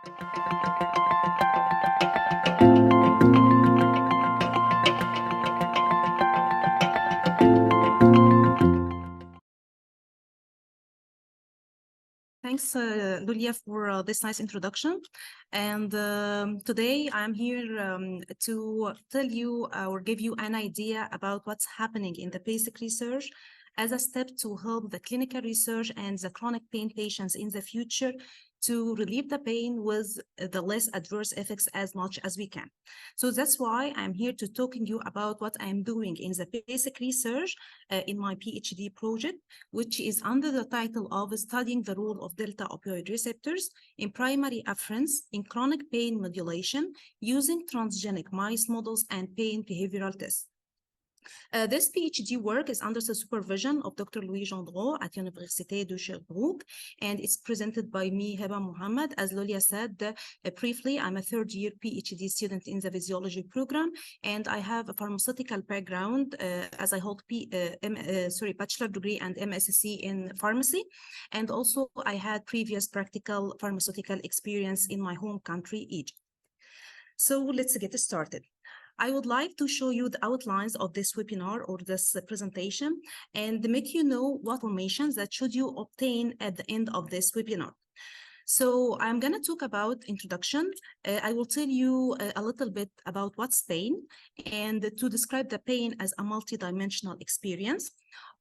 Thanks, Lulia, for this nice introduction. And today I'm here to tell you or give you an idea about what's happening in the basic research as a step to help the clinical research and the chronic pain patients in the future to relieve the pain with the less adverse effects as much as we can. So that's why I'm here to talking you about what I'm doing in the basic research in my PhD project, which is under the title of studying the role of delta opioid receptors in primary afferents in chronic pain modulation using transgenic mice models and pain behavioral tests. This PhD work is under the supervision of Dr. Louis Gendron at Université de Sherbrooke, and it's presented by me, Heba Mohamed. As Lulia said briefly, I'm a third-year PhD student in the Physiology program, and I have a pharmaceutical background as I hold Bachelor degree and MSc in pharmacy, and also I had previous practical pharmaceutical experience in my home country, Egypt. So let's get started. I would like to show you the outlines of this webinar or this presentation and make you know what information that should you obtain at the end of this webinar. So I'm going to talk about introduction. I will tell you a little bit about what's pain and to describe the pain as a multidimensional experience.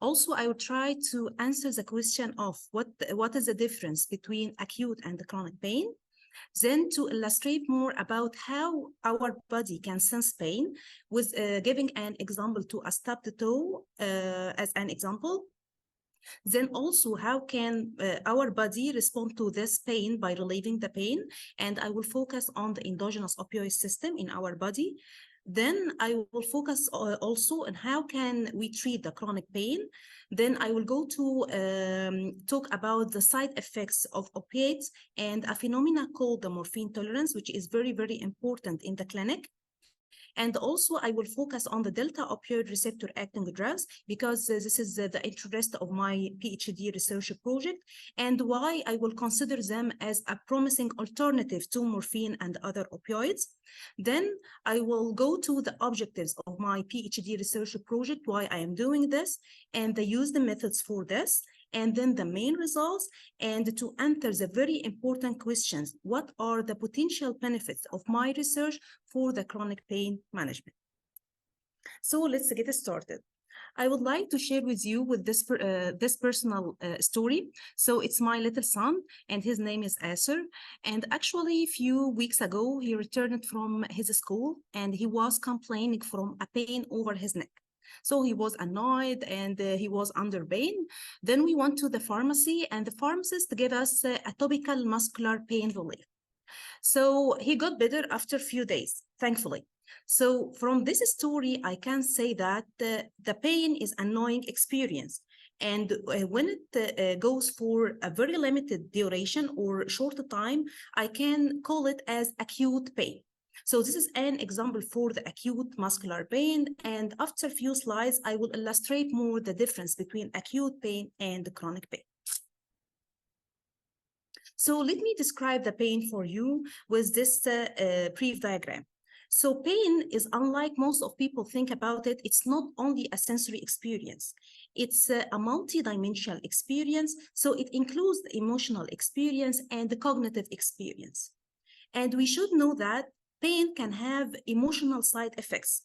Also, I will try to answer the question of what is the difference between acute and chronic pain. Then to illustrate more about how our body can sense pain with giving an example to a stubbed toe as an example. Then also how can our body respond to this pain by relieving the pain. And I will focus on the endogenous opioid system in our body. Then I will focus also on how can we treat the chronic pain. Then I will go to talk about the side effects of opiates and a phenomena called the morphine tolerance, which is very, very important in the clinic. And also I will focus on the delta opioid receptor acting drugs because this is the interest of my PhD research project and why I will consider them as a promising alternative to morphine and other opioids. Then I will go to the objectives of my PhD research project, why I am doing this, and the use the methods for this, and then the main results, and to answer the very important questions. What are the potential benefits of my research for the chronic pain management? So let's get started. I would like to share with you with this personal story. So it's my little son, and his name is Asser. And actually, a few weeks ago, he returned from his school, and he was complaining from a pain over his neck. So he was annoyed and he was under pain. Then we went to the pharmacy and the pharmacist gave us a topical muscular pain relief. So he got better after a few days, thankfully. So from this story, I can say that the pain is an annoying experience. And when it goes for a very limited duration or short time, I can call it as acute pain. So this is an example for the acute muscular pain. And after a few slides, I will illustrate more the difference between acute pain and chronic pain. So let me describe the pain for you with this brief diagram. So pain is unlike most of people think about it. It's not only a sensory experience. It's a multi-dimensional experience. So it includes the emotional experience and the cognitive experience. And we should know that pain can have emotional side effects.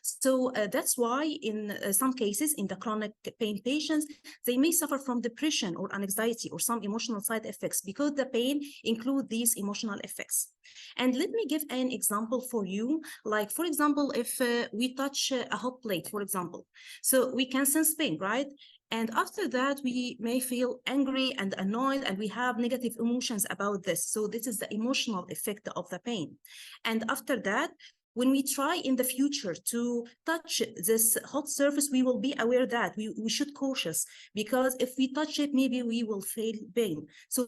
So that's why in some cases in the chronic pain patients, they may suffer from depression or anxiety or some emotional side effects because the pain includes these emotional effects. And let me give an example for you. Like, for example, if we touch a hot plate, for example, so we can sense pain, right? And after that, we may feel angry and annoyed, and we have negative emotions about this. So this is the emotional effect of the pain. And after that, when we try in the future to touch this hot surface, we will be aware that we should cautious, because if we touch it, maybe we will feel pain. So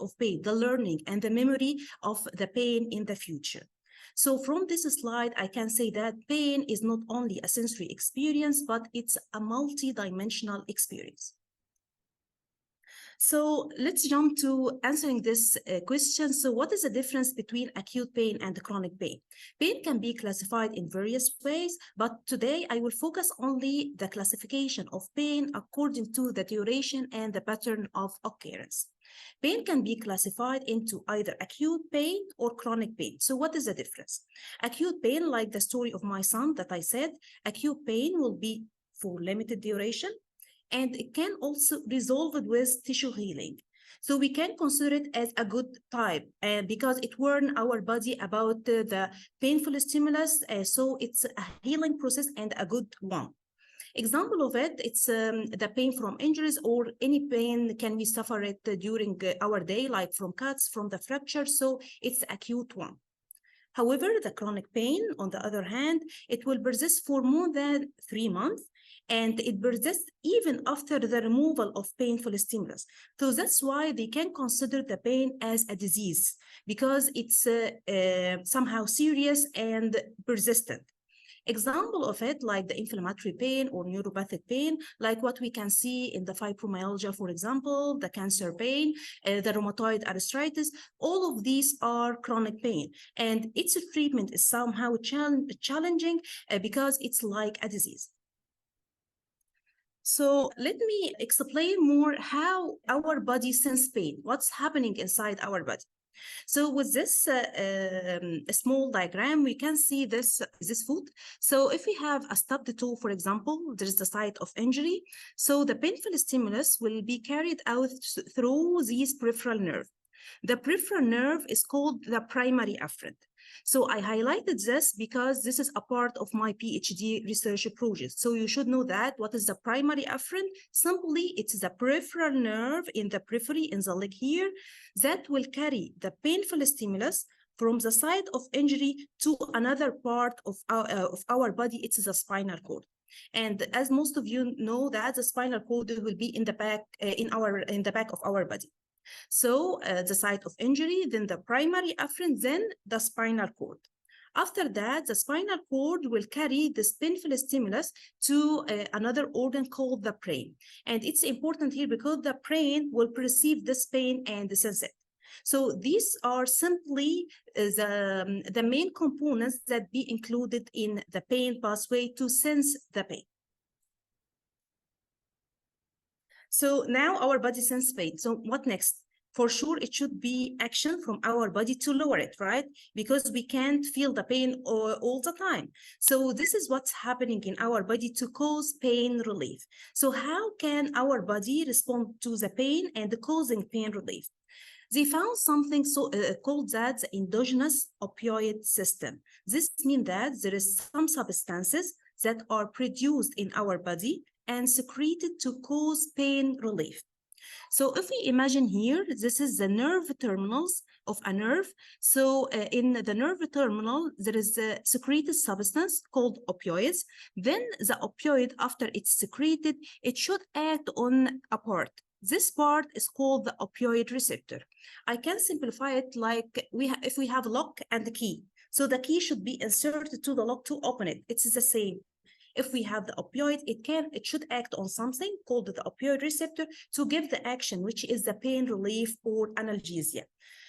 of pain, the learning and the memory of the pain in the future. So from this slide, I can say that pain is not only a sensory experience, but it's a multi-dimensional experience. So let's jump to answering this question. So what is the difference between acute pain and chronic pain? Pain can be classified in various ways, but today I will focus only the classification of pain according to the duration and the pattern of occurrence. Pain can be classified into either acute pain or chronic pain. So what is the difference? Acute pain, like the story of my son that I said, acute pain will be for limited duration, and it can also resolve it with tissue healing. So we can consider it as a good type because it warns our body about the painful stimulus. So it's a healing process and a good one. Example of it, it's the pain from injuries or any pain can we suffer it during our day, like from cuts, from the fracture. So it's acute one. However, the chronic pain, on the other hand, it will persist for more than 3 months, and it persists even after the removal of painful stimulus. So that's why they can consider the pain as a disease, because it's somehow serious and persistent. Example of it, like the inflammatory pain or neuropathic pain, like what we can see in the fibromyalgia, for example, the cancer pain, the rheumatoid arthritis, all of these are chronic pain. And its treatment is somehow challenging because it's like a disease. So let me explain more how our body senses pain, what's happening inside our body. So with this small diagram, we can see this foot. So if we have a stubbed toe, for example, there is the site of injury. So the painful stimulus will be carried out through this peripheral nerve. The peripheral nerve is called the primary afferent. So I highlighted this because this is a part of my PhD research project. So you should know that what is the primary afferent? Simply, it's the peripheral nerve in the periphery in the leg here that will carry the painful stimulus from the site of injury to another part of our body. It's the spinal cord. And as most of you know that the spinal cord will be in the back, in the back of our body. So the site of injury, then the primary afferent, then the spinal cord. After that, the spinal cord will carry this painful stimulus to another organ called the brain. And it's important here because the brain will perceive this pain and sense it. So these are simply the main components that be included in the pain pathway to sense the pain. So now our body senses pain. So what next? For sure, it should be action from our body to lower it, right? Because we can't feel the pain all the time. So this is what's happening in our body to cause pain relief. So how can our body respond to the pain and causing pain relief? They found something called that the endogenous opioid system. This means that there is some substances that are produced in our body and secreted to cause pain relief. So if we imagine here, this is the nerve terminals of a nerve. So in the nerve terminal, there is a secreted substance called opioids. Then the opioid, after it's secreted, it should act on a part. This part is called the opioid receptor. I can simplify it like if we have lock and the key. So the key should be inserted to the lock to open it. It's the same. If we have the opioid, it should act on something called the opioid receptor to give the action, which is the pain relief or analgesia.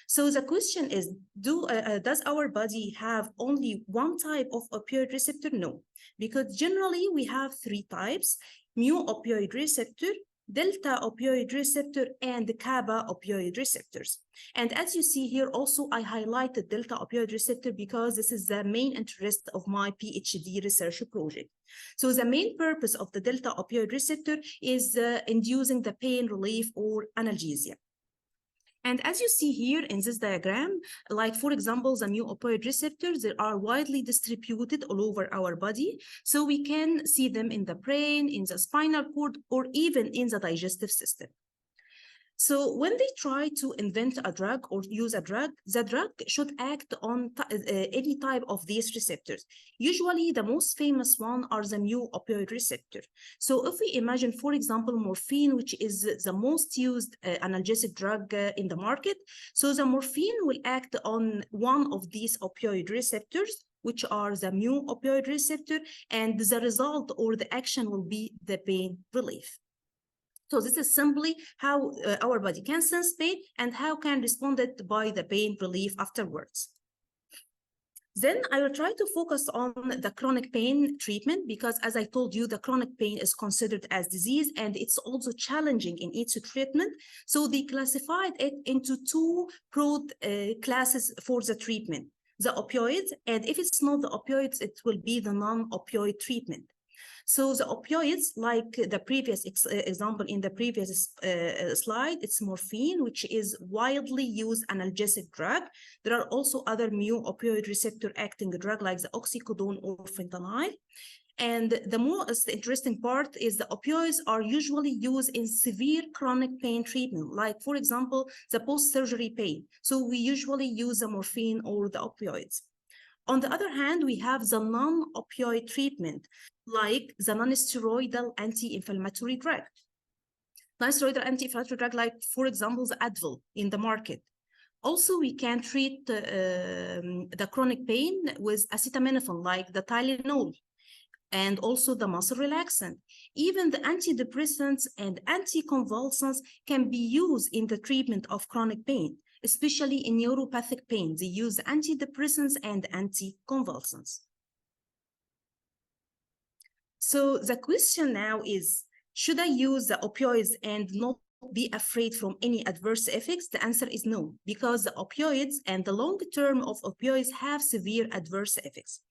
So the question is, does our body have only one type of opioid receptor? No, because generally we have 3 types: mu opioid receptor, delta opioid receptor, and kappa opioid receptors. And as you see here, also I highlighted delta opioid receptor because this is the main interest of my PhD research project. So the main purpose of the delta opioid receptor is inducing the pain relief or analgesia. And as you see here in this diagram, like for example, the mu opioid receptors, they are widely distributed all over our body. So we can see them in the brain, in the spinal cord, or even in the digestive system. So when they try to invent a drug or use a drug, the drug should act on any type of these receptors. Usually the most famous one are the mu opioid receptor. So if we imagine, for example, morphine, which is the most used analgesic drug in the market, so the morphine will act on one of these opioid receptors, which are the mu opioid receptor, and the result or the action will be the pain relief. So this is simply how our body can sense pain and how can respond it by the pain relief afterwards. Then I will try to focus on the chronic pain treatment because, as I told you, the chronic pain is considered as disease and it's also challenging in its treatment. So they classified it into two broad classes for the treatment: the opioids, and if it's not the opioids, it will be the non-opioid treatment. So the opioids, like the previous example in the previous slide, it's morphine, which is widely used analgesic drug. There are also other mu opioid receptor acting drug like the oxycodone or fentanyl. And the most interesting part is the opioids are usually used in severe chronic pain treatment, like, for example, the post-surgery pain. So we usually use the morphine or the opioids. On the other hand, we have the non-opioid treatment, like the non-steroidal anti-inflammatory drug. Non-steroidal anti-inflammatory drug, like, for example, the Advil in the market. Also, we can treat the chronic pain with acetaminophen, like the Tylenol, and also the muscle relaxant. Even the antidepressants and anticonvulsants can be used in the treatment of chronic pain, especially in neuropathic pain. They use antidepressants and anticonvulsants. So the question now is, should I use the opioids and not be afraid from any adverse effects? The answer is no, because the opioids and the long term of opioids have severe adverse effects.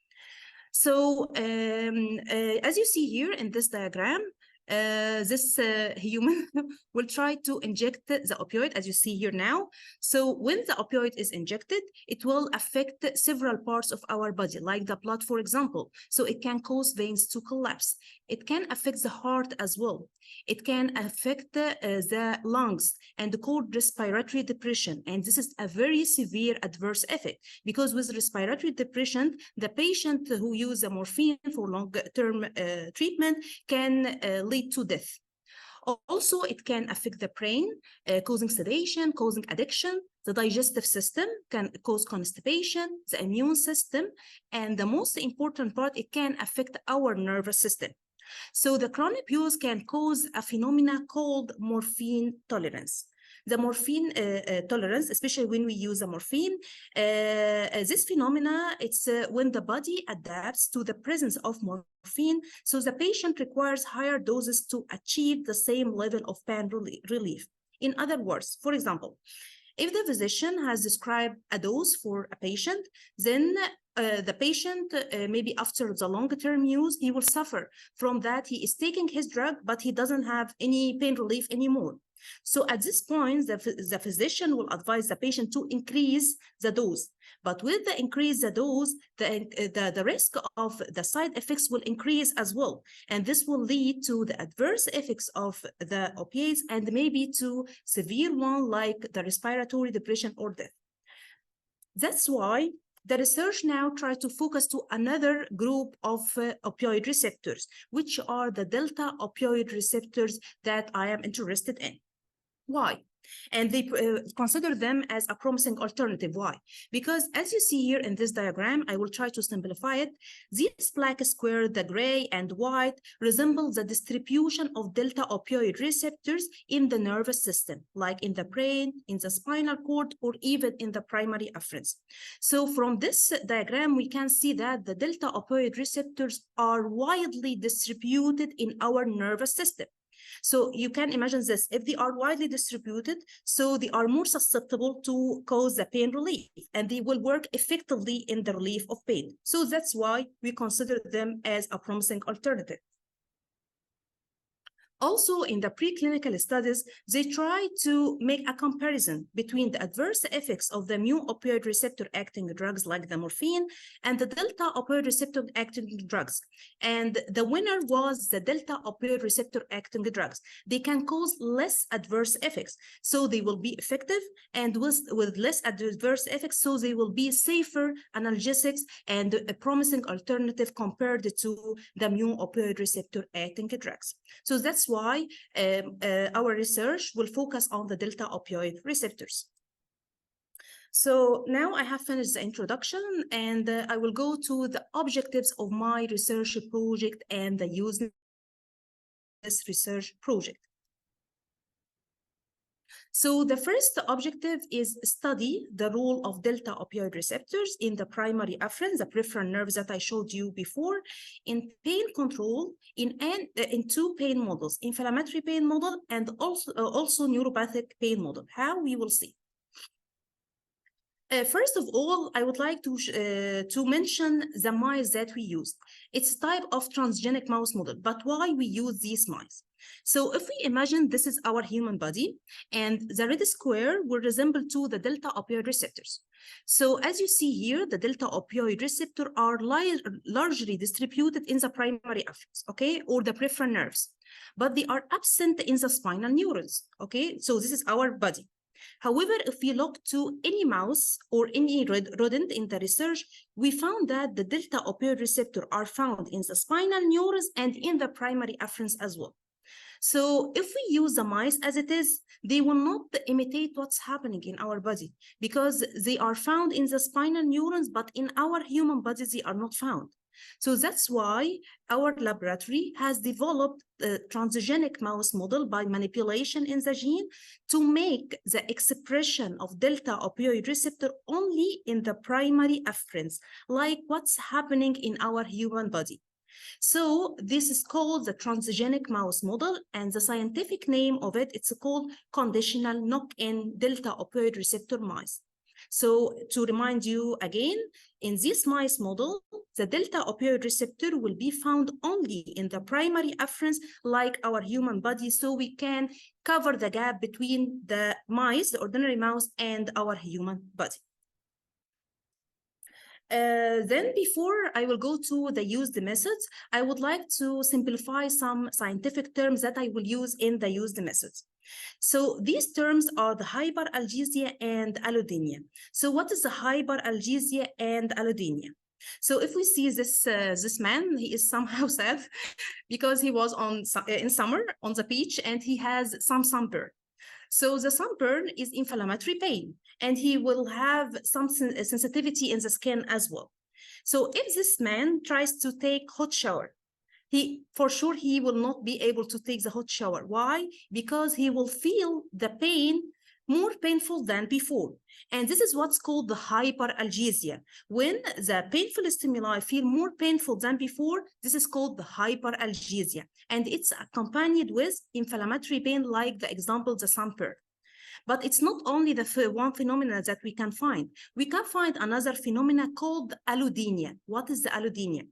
So as you see here in this diagram, this human will try to inject the opioid, as you see here now. So when the opioid is injected, it will affect several parts of our body, like the blood, for example. So it can cause veins to collapse. It can affect the heart as well. It can affect the lungs and cause respiratory depression. And this is a very severe adverse effect, because with respiratory depression, the patient who uses morphine for long-term treatment can lead to death. Also, it can affect the brain, causing sedation, causing addiction. The digestive system can cause constipation, the immune system, and the most important part, it can affect our nervous system. So the chronic use can cause a phenomena called morphine tolerance. The morphine tolerance, especially when we use a morphine, this phenomena, it's when the body adapts to the presence of morphine, so the patient requires higher doses to achieve the same level of pain relief. In other words, for example, if the physician has described a dose for a patient, then the patient, maybe after the long-term use, he will suffer from that. He is taking his drug, but he doesn't have any pain relief anymore. So at this point, the physician will advise the patient to increase the dose. But with the increase the dose, the risk of the side effects will increase as well. And this will lead to the adverse effects of the opiates and maybe to severe one like the respiratory depression or death. That's why the research now tries to focus to another group of opioid receptors, which are the delta opioid receptors that I am interested in. Why? And they consider them as a promising alternative. Why? Because as you see here in this diagram, I will try to simplify it. These black squares, the gray and white, resemble the distribution of delta opioid receptors in the nervous system, like in the brain, in the spinal cord, or even in the primary afferents. So from this diagram, we can see that the delta opioid receptors are widely distributed in our nervous system. So you can imagine this, if they are widely distributed, so they are more susceptible to cause the pain relief, and they will work effectively in the relief of pain. So that's why we consider them as a promising alternative. Also, in the preclinical studies, they try to make a comparison between the adverse effects of the mu opioid receptor acting drugs like the morphine and the delta opioid receptor acting drugs. And the winner was the delta opioid receptor acting drugs. They can cause less adverse effects, so they will be effective, and with less adverse effects, so they will be safer analgesics and a promising alternative compared to the mu opioid receptor acting drugs. So that's why our research will focus on the delta opioid receptors. So now I have finished the introduction, and I will go to the objectives of my research project and the use of this research project. So the first objective is study the role of delta opioid receptors in the primary afferents, the peripheral nerves that I showed you before, in pain control in two pain models, inflammatory pain model and also neuropathic pain model. How we will see. First of all, I would like to mention the mice that we used. It's a type of transgenic mouse model, but why we use these mice? So if we imagine this is our human body, and the red square will resemble to the delta opioid receptors. So as you see here, the delta opioid receptor are largely distributed in the primary afferents, okay, or the peripheral nerves, but they are absent in the spinal neurons, okay? So this is our body. However, if we look to any mouse or any rodent in the research, we found that the delta opioid receptor are found in the spinal neurons and in the primary afferents as well. So if we use the mice as it is, they will not imitate what's happening in our body because they are found in the spinal neurons, but in our human bodies, they are not found. So that's why our laboratory has developed a transgenic mouse model by manipulation in the gene to make the expression of delta opioid receptor only in the primary afferents, like what's happening in our human body. So this is called the transgenic mouse model, and the scientific name of it, it's called conditional knock-in delta opioid receptor mice. So to remind you again, in this mice model, the delta opioid receptor will be found only in the primary afferents like our human body, so we can cover the gap between the mice, the ordinary mouse, and our human body. Then before I will go to the used methods, I would like to simplify some scientific terms that I will use in the used methods. So these terms are the hyperalgesia and allodynia. So what is the hyperalgesia and allodynia? So if we see this man, he is somehow sad because he was in summer on the beach and he has some sunburn. So the sunburn is inflammatory pain, and he will have some sensitivity in the skin as well. So if this man tries to take hot shower, for sure he will not be able to take the hot shower. Why? Because he will feel the pain more painful than before. And this is what's called the hyperalgesia. When the painful stimuli feel more painful than before, this is called the hyperalgesia. And it's accompanied with inflammatory pain, like the example, the sunburn. But it's not only the one phenomena that we can find. We can find another phenomena called allodynia. What is the allodynia?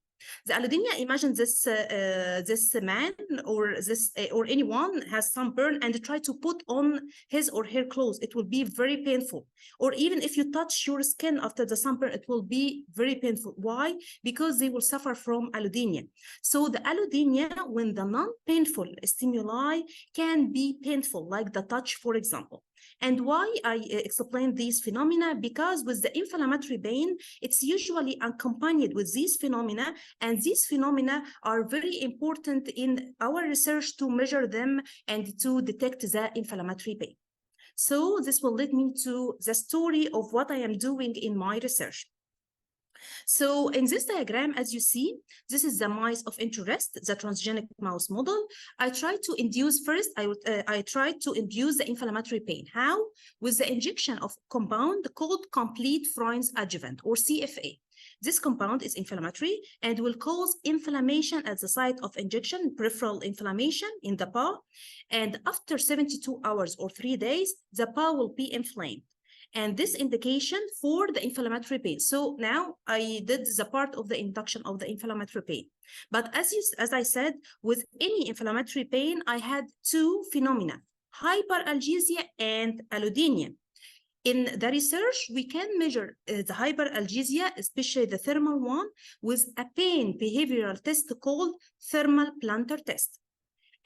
The allodynia, imagine this man or anyone has sunburn and try to put on his or her clothes. It will be very painful. Or even if you touch your skin after the sunburn, it will be very painful. Why? Because they will suffer from allodynia. So the allodynia, when the non-painful stimuli can be painful, like the touch, for example. And why I explain these phenomena? Because with the inflammatory pain, it's usually accompanied with these phenomena, and these phenomena are very important in our research to measure them and to detect the inflammatory pain. So this will lead me to the story of what I am doing in my research. So in this diagram, as you see, this is the mice of interest, the transgenic mouse model. I tried to induce first, I tried to induce the inflammatory pain. How? With the injection of compound called complete Freund's adjuvant, or CFA. This compound is inflammatory and will cause inflammation at the site of injection, peripheral inflammation in the paw. And after 72 hours or 3 days, the paw will be inflamed. And this indication for the inflammatory pain. So now I did the part of the induction of the inflammatory pain. But as I said, with any inflammatory pain, I had two phenomena, hyperalgesia and allodynia. In the research, we can measure the hyperalgesia, especially the thermal one, with a pain behavioral test called thermal plantar test.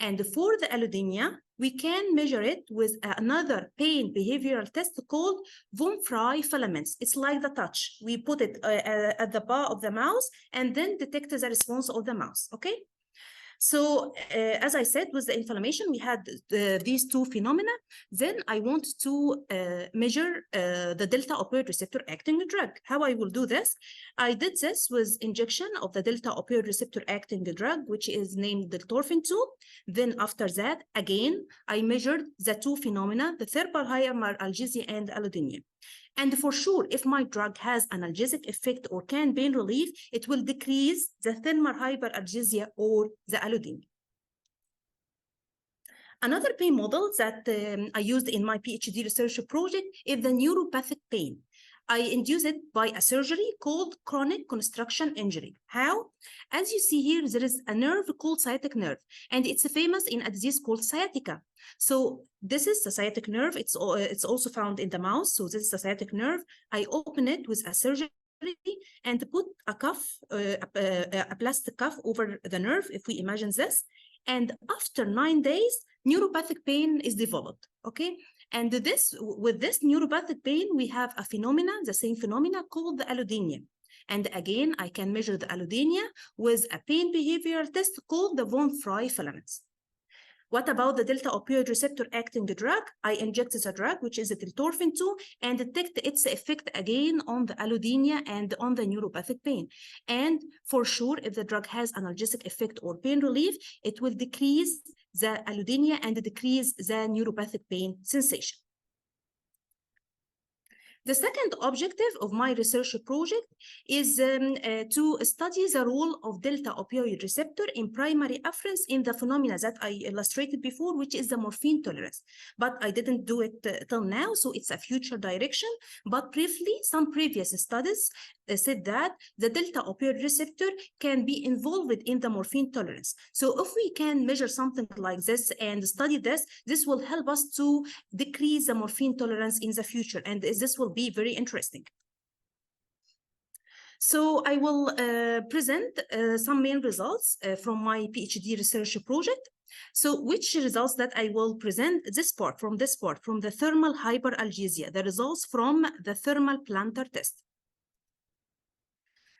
And for the allodynia, we can measure it with another pain behavioral test called von Frey filaments. It's like the touch. We put it at the paw of the mouse and then detect the response of the mouse, okay? So as I said, with the inflammation, we had these two phenomena. Then I want to measure the delta opioid receptor acting drug. How I will do this? I did this with injection of the delta opioid receptor acting drug, which is named deltorphin 2. Then after that, again, I measured the two phenomena, the thermal hyperalgesia and allodynia. And for sure, if my drug has analgesic effect or can pain relief, it will decrease the thermal hyperalgesia or the allodynia. Another pain model that I used in my PhD research project is the neuropathic pain. I induce it by a surgery called chronic construction injury. How? As you see here, there is a nerve called sciatic nerve, and it's famous in a disease called sciatica. So this is the sciatic nerve. It's also found in the mouse. So this is the sciatic nerve. I open it with a surgery and put a cuff, a plastic cuff over the nerve, if we imagine this. And after 9 days, neuropathic pain is developed, okay? And with this neuropathic pain, we have a phenomena, the same phenomena called the allodynia. And again, I can measure the allodynia with a pain behavioral test called the von Frey filaments. What about the delta opioid receptor acting drug? I injected a drug, which is a deltorphin 2, and detect its effect again on the allodynia and on the neuropathic pain. And for sure, if the drug has analgesic effect or pain relief, it will decrease the allodynia and decrease the neuropathic pain sensation. The second objective of my research project is to study the role of delta opioid receptor in primary afferents in the phenomena that I illustrated before, which is the morphine tolerance. But I didn't do it till now, so it's a future direction. But briefly, some previous studies said that the delta opioid receptor can be involved in the morphine tolerance. So if we can measure something like this and study this, this will help us to decrease the morphine tolerance in the future, and this will be very interesting. So I will present some main results from my PhD research project. So which results that I will present from the thermal hyperalgesia, the results from the thermal plantar test.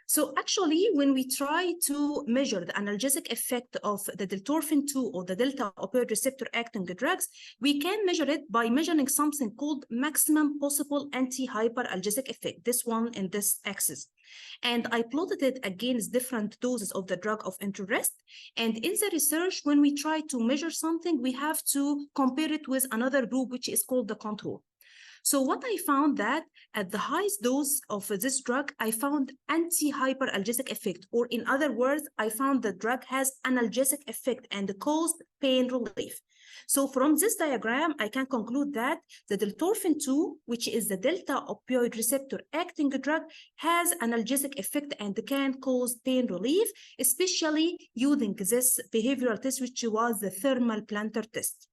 So actually, when we try to measure the analgesic effect of the deltorphin 2 or the delta opioid receptor acting drugs, we can measure it by measuring something called maximum possible anti-hyperalgesic effect, this one in this axis. And I plotted it against different doses of the drug of interest. And in the research, when we try to measure something, we have to compare it with another group, which is called the control. So what I found that at the highest dose of this drug, I found anti-hyperalgesic effect, or in other words, I found the drug has analgesic effect and caused pain relief. So from this diagram, I can conclude that the deltorphin 2, which is the delta opioid receptor acting drug, has analgesic effect and can cause pain relief, especially using this behavioral test, which was the thermal plantar test.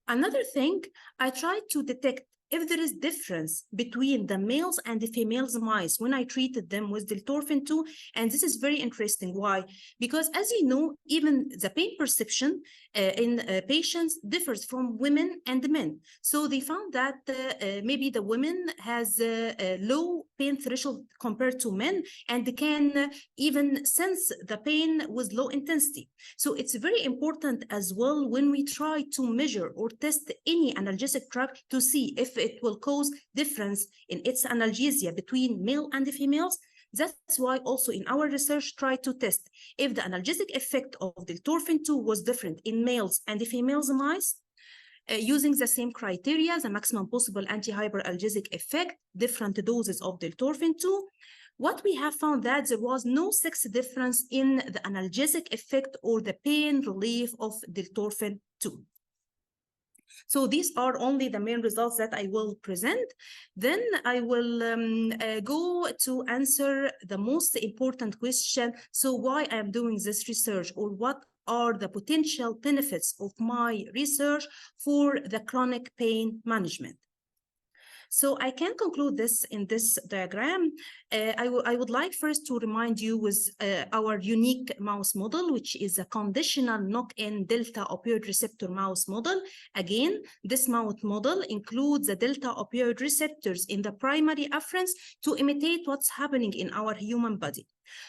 Another thing, I tried to detect if there is difference between the males and the females mice when I treated them with deltorphin 2, and this is very interesting. Why? Because as you know, even the pain perception in patients differs from women and men. So they found that maybe the women has a low pain threshold compared to men, and they can even sense the pain with low intensity. So it's very important as well when we try to measure or test any analgesic drug to see if it will cause difference in its analgesia between male and females. That's why also in our research try to test if the analgesic effect of deltorphin 2 was different in males and females mice, using the same criteria, the maximum possible anti-hyperalgesic effect, different doses of deltorphin 2. What we have found that there was no sex difference in the analgesic effect or the pain relief of deltorphin 2. So these are only the main results that I will present. Then I will go to answer the most important question. So why I am doing this research, or what are the potential benefits of my research for the chronic pain management? So I can conclude this in this diagram. I would like first to remind you with our unique mouse model, which is a conditional knock-in delta opioid receptor mouse model. Again, this mouse model includes the delta opioid receptors in the primary afferents to imitate what's happening in our human body.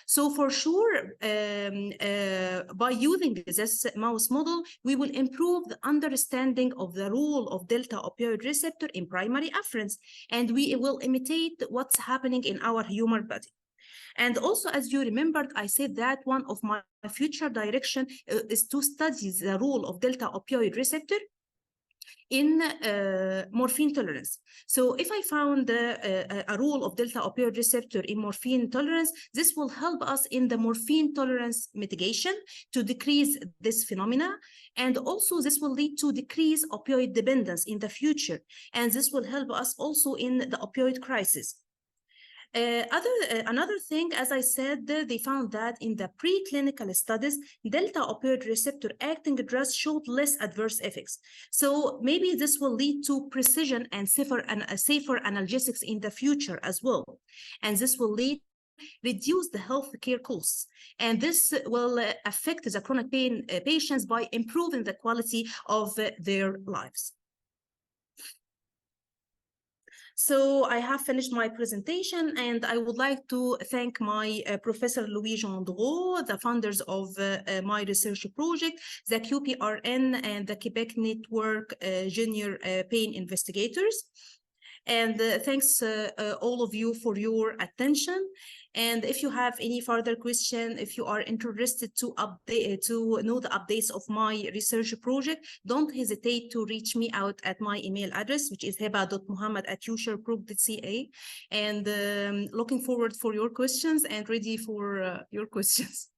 So for sure, by using this mouse model, we will improve the understanding of the role of delta opioid receptor in primary afferents, and we will imitate what's happening in our human body. And also, as you remembered, I said that one of my future direction is to study the role of delta opioid receptor in morphine tolerance. So if I found a role of delta opioid receptor in morphine tolerance, this will help us in the morphine tolerance mitigation to decrease this phenomena. And also this will lead to decrease opioid dependence in the future. And this will help us also in the opioid crisis. Another thing, as I said, they found that in the preclinical studies, delta opioid receptor acting drugs showed less adverse effects. So maybe this will lead to precision and safer analgesics in the future as well. And this will reduce the healthcare costs. And this will affect the chronic pain patients by improving the quality of their lives. So I have finished my presentation, and I would like to thank my Professor Louis Gendron, the founders of my research project, the QPRN and the Quebec Network Junior Pain Investigators. And thanks all of you for your attention. And if you have any further question, if you are interested to know the updates of my research project, don't hesitate to reach me out at my email address, which is heba.mohamed@usherbrooke.ca. And looking forward for your questions and ready for your questions.